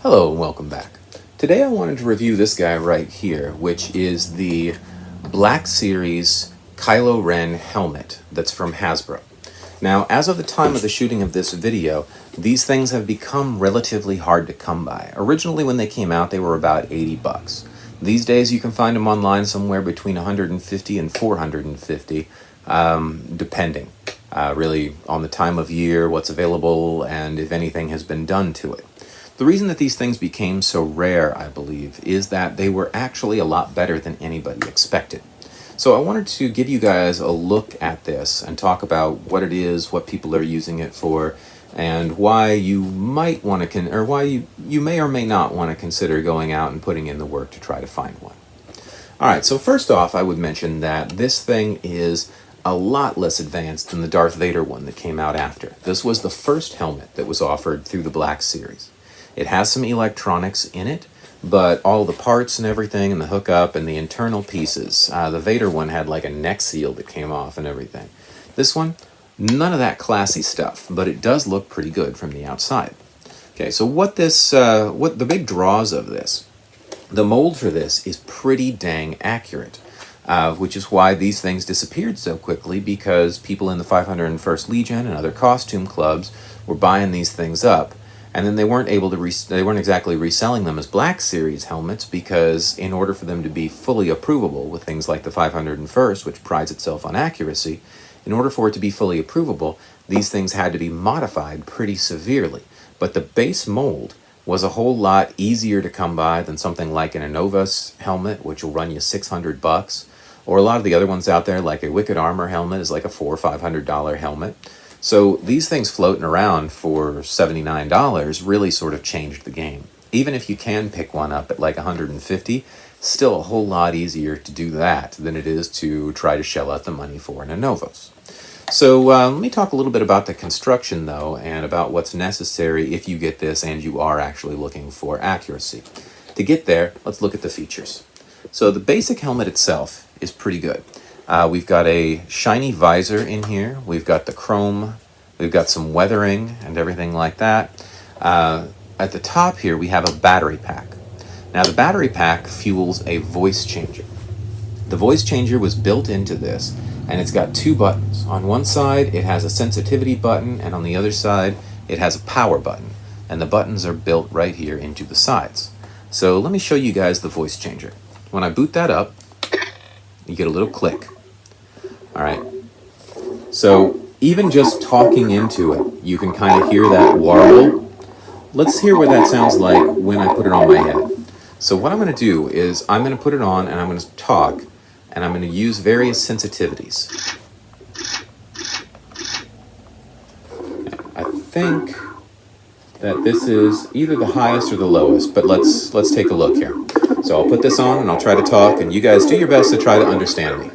Hello and welcome back. Today I wanted to review this guy right here, which is the Black Series Kylo Ren helmet that's from Hasbro. Now, as of the time of the shooting of this video, these things have become relatively hard to come by. Originally when they came out, they were about 80 bucks. These days you can find them online somewhere between 150 and 450, depending really on the time of year, what's available, and if anything has been done to it. The reason that these things became so rare, I believe, is that they were actually a lot better than anybody expected. So I wanted to give you guys a look at this and talk about what it is, what people are using it for, and why you might want to, or why you may or may not want to consider going out and putting in the work to try to find one. Alright, so first off, I would mention that this thing is a lot less advanced than the Darth Vader one that came out after. This was the first helmet that was offered through the Black Series. It has some electronics in it, but all the parts and everything and the hookup and the internal pieces, the Vader one had like a neck seal that came off and everything. This one, none of that classy stuff, but it does look pretty good from the outside. Okay, so what the big draws of this, the mold for this is pretty dang accurate, which is why these things disappeared so quickly, because people in the 501st Legion and other costume clubs were buying these things up. And then they weren't able to they weren't exactly reselling them as Black Series helmets, because in order for them to be fully approvable with things like the 501st, which prides itself on accuracy, in order for it to be fully approvable, these things had to be modified pretty severely. But the base mold was a whole lot easier to come by than something like an Innovus helmet, which will run you 600 bucks, or a lot of the other ones out there, like a Wicked Armor helmet is like a $400 or $500 helmet. So these things floating around for $79 really sort of changed the game. Even if you can pick one up at like $150, still a whole lot easier to do that than it is to try to shell out the money for an Innovus. So let me talk a little bit about the construction though, and about what's necessary if you get this and you are actually looking for accuracy. To get there, let's look at the features. So the basic helmet itself is pretty good. We've got a shiny visor in here, we've got the chrome, we've got some weathering and everything like that. At the top here we have a battery pack. Now the battery pack fuels a voice changer. The voice changer was built into this, and it's got two buttons. On one side it has a sensitivity button, and on the other side it has a power button. And the buttons are built right here into the sides. So let me show you guys the voice changer. When I boot that up, you get a little click. Alright, so even just talking into it, you can kind of hear that warble. Let's hear what that sounds like when I put it on my head. So what I'm going to do is I'm going to put it on and I'm going to talk, and I'm going to use various sensitivities. I think that this is either the highest or the lowest, but let's take a look here. So I'll put this on and I'll try to talk, and you guys do your best to try to understand me.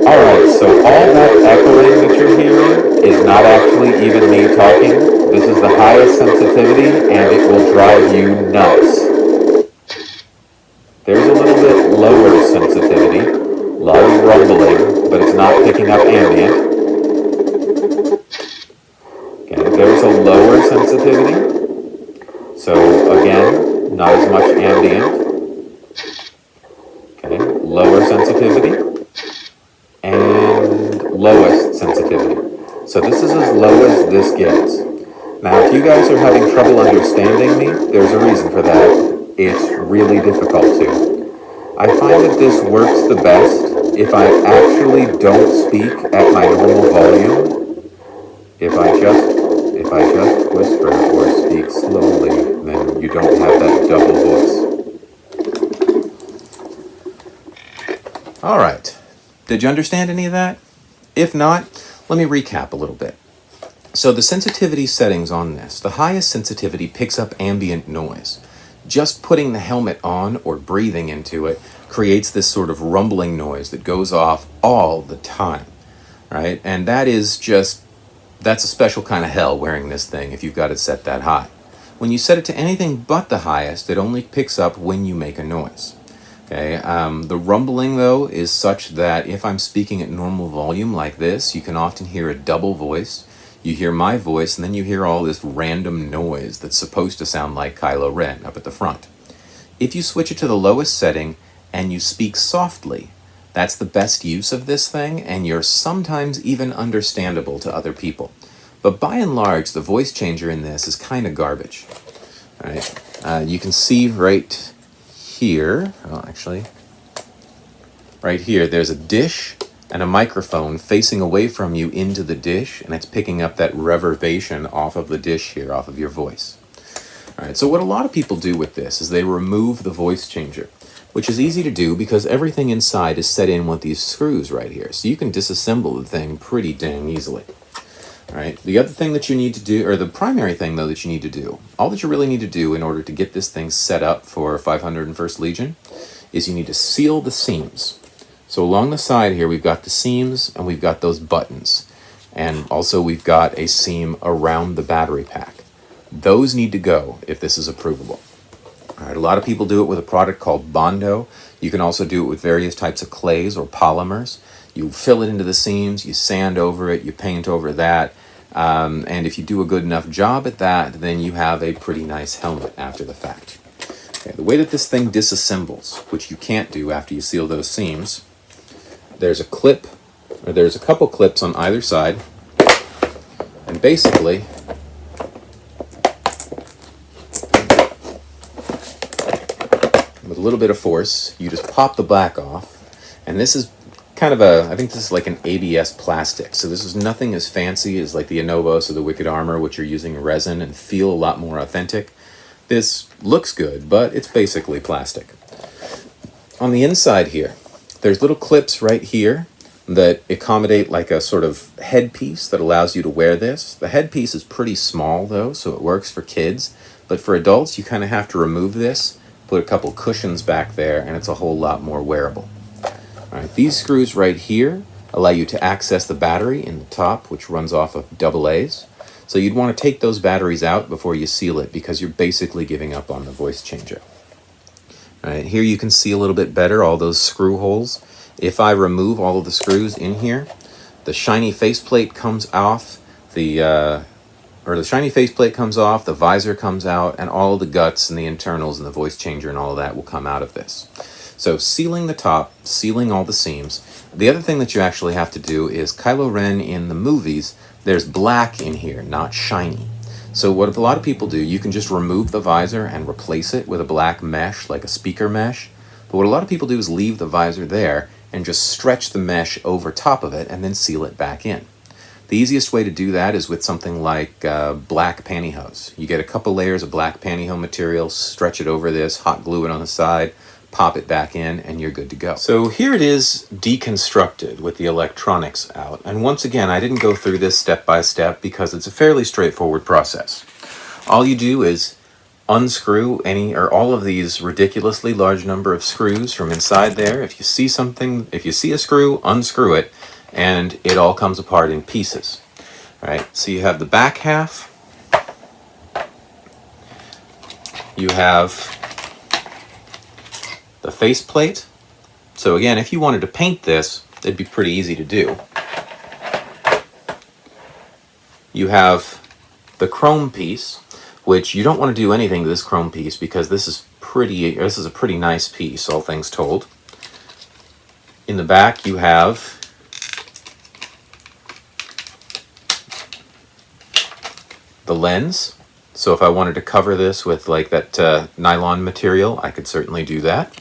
Alright, so all that echoing that you're hearing is not actually even me talking. This is the highest sensitivity, and it will drive you nuts. There's a little bit lower sensitivity, a lot of rumbling, but it's not picking up ambient. Okay, there's a lower sensitivity, so again, not as much ambient. Okay, lower sensitivity. And lowest sensitivity. So this is as low as this gets. Now if you guys are having trouble understanding me, there's a reason for that. It's really difficult to. I find that this works the best if I actually don't speak at my normal volume. If I just whisper or speak slowly, then you don't have that double voice. Alright. Did you understand any of that? If not, let me recap a little bit. So the sensitivity settings on this, the highest sensitivity picks up ambient noise. Just putting the helmet on or breathing into it creates this sort of rumbling noise that goes off all the time, right? And that's a special kind of hell wearing this thing if you've got it set that high. When you set it to anything but the highest, it only picks up when you make a noise. Okay, the rumbling though is such that if I'm speaking at normal volume like this, you can often hear a double voice. You hear my voice, and then you hear all this random noise that's supposed to sound like Kylo Ren up at the front. If you switch it to the lowest setting and you speak softly, that's the best use of this thing, and you're sometimes even understandable to other people. But by and large, the voice changer in this is kind of garbage. All right, you can see right here, right here, there's a dish and a microphone facing away from you into the dish, and it's picking up that reverberation off of the dish here, off of your voice. All right, so what a lot of people do with this is they remove the voice changer, which is easy to do because everything inside is set in with these screws right here. So you can disassemble the thing pretty dang easily. All right, the other thing that you need to do, or the primary thing though that you need to do, all that you really need to do in order to get this thing set up for 501st Legion is you need to seal the seams. So along the side here, we've got the seams and we've got those buttons. And also we've got a seam around the battery pack. Those need to go if this is approvable. All right, a lot of people do it with a product called Bondo. You can also do it with various types of clays or polymers. You fill it into the seams, you sand over it, you paint over that, and if you do a good enough job at that, then you have a pretty nice helmet after the fact. Okay, the way that this thing disassembles, which you can't do after you seal those seams, there's a clip, or there's a couple clips on either side, and basically, with a little bit of force, you just pop the black off, and this is kind of I think this is like an ABS plastic, so this is nothing as fancy as like the Anobos or the Wicked Armor, which are using resin and feel a lot more authentic. This looks good, but it's basically plastic. On the inside here, there's little clips right here that accommodate like a sort of headpiece that allows you to wear this. The headpiece is pretty small though, so it works for kids, but for adults you kind of have to remove this, put a couple cushions back there, and it's a whole lot more wearable. All right, these screws right here allow you to access the battery in the top, which runs off of AA's. So you'd want to take those batteries out before you seal it because you're basically giving up on the voice changer. All right, here you can see a little bit better all those screw holes. If I remove all of the screws in here, the shiny faceplate comes off, the shiny faceplate comes off, the visor comes out, and all the guts and the internals and the voice changer and all of that will come out of this. So sealing the top, sealing all the seams. The other thing that you actually have to do is Kylo Ren in the movies, there's black in here, not shiny. So what a lot of people do, you can just remove the visor and replace it with a black mesh, like a speaker mesh. But what a lot of people do is leave the visor there and just stretch the mesh over top of it and then seal it back in. The easiest way to do that is with something like black pantyhose. You get a couple layers of black pantyhose material, stretch it over this, hot glue it on the side, pop it back in, and you're good to go. So here it is deconstructed with the electronics out. And once again, I didn't go through this step by step because it's a fairly straightforward process. All you do is unscrew any or all of these ridiculously large number of screws from inside there. If you see something, if you see a screw, unscrew it, and it all comes apart in pieces. All right, so you have the back half. You have the faceplate. So again, if you wanted to paint this, it'd be pretty easy to do. You have the chrome piece, which you don't want to do anything to this chrome piece because this is a pretty nice piece, all things told. In the back, you have the lens. So if I wanted to cover this with like that nylon material, I could certainly do that.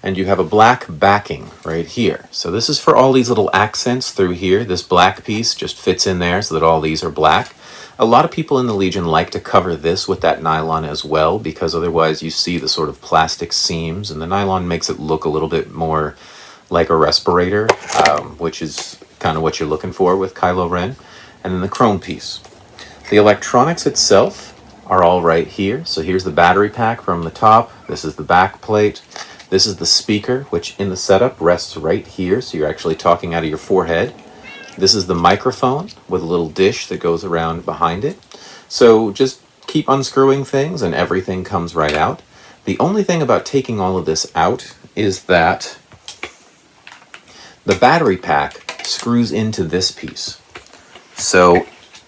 And you have a black backing right here. So this is for all these little accents through here. This black piece just fits in there so that all these are black. A lot of people in the Legion like to cover this with that nylon as well because otherwise you see the sort of plastic seams, and the nylon makes it look a little bit more like a respirator, which is kind of what you're looking for with Kylo Ren. And then the chrome piece. The electronics itself are all right here. So here's the battery pack from the top. This is the back plate. This is the speaker, which in the setup rests right here, so you're actually talking out of your forehead. This is the microphone with a little dish that goes around behind it. So just keep unscrewing things and everything comes right out. The only thing about taking all of this out is that the battery pack screws into this piece. So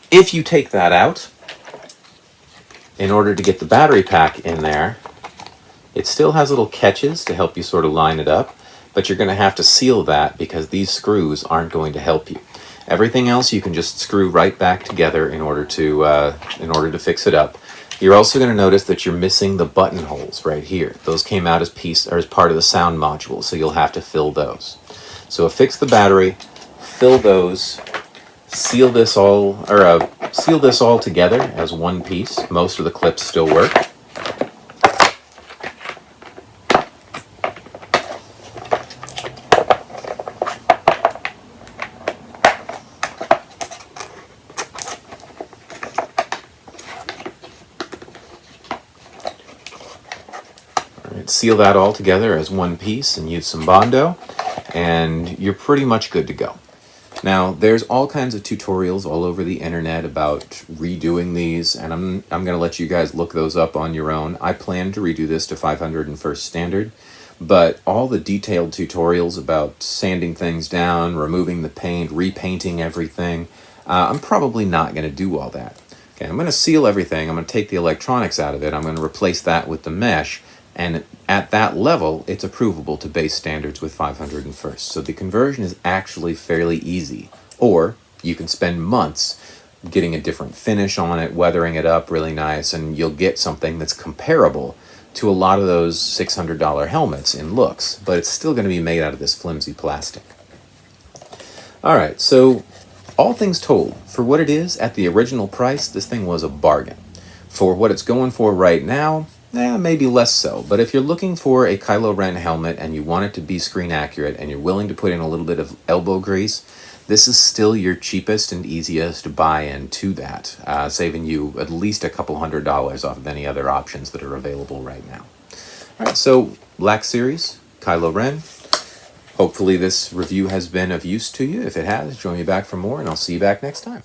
if you take that out, in order to get the battery pack in there, it still has little catches to help you sort of line it up, but you're going to have to seal that because these screws aren't going to help you. Everything else you can just screw right back together in order to fix it up. You're also going to notice that you're missing the buttonholes right here. Those came out as part of the sound module, so you'll have to fill those. So affix the battery, fill those, seal this all together as one piece. Most of the clips still work. Seal that all together as one piece and use some Bondo, and you're pretty much good to go. Now, there's all kinds of tutorials all over the internet about redoing these, and I'm going to let you guys look those up on your own. I plan to redo this to 501st standard, but all the detailed tutorials about sanding things down, removing the paint, repainting everything, I'm probably not going to do all that. Okay, I'm going to seal everything. I'm going to take the electronics out of it. I'm going to replace that with the mesh. And at that level, it's approvable to base standards with 501st. So the conversion is actually fairly easy. Or you can spend months getting a different finish on it, weathering it up really nice, and you'll get something that's comparable to a lot of those $600 helmets in looks, but it's still going to be made out of this flimsy plastic. All right, so all things told, for what it is at the original price, this thing was a bargain. For what it's going for right now, maybe less so, but if you're looking for a Kylo Ren helmet and you want it to be screen accurate and you're willing to put in a little bit of elbow grease, this is still your cheapest and easiest buy-in to that, saving you at least a couple $100 off of any other options that are available right now. All right, so Black Series, Kylo Ren. Hopefully this review has been of use to you. If it has, join me back for more, and I'll see you back next time.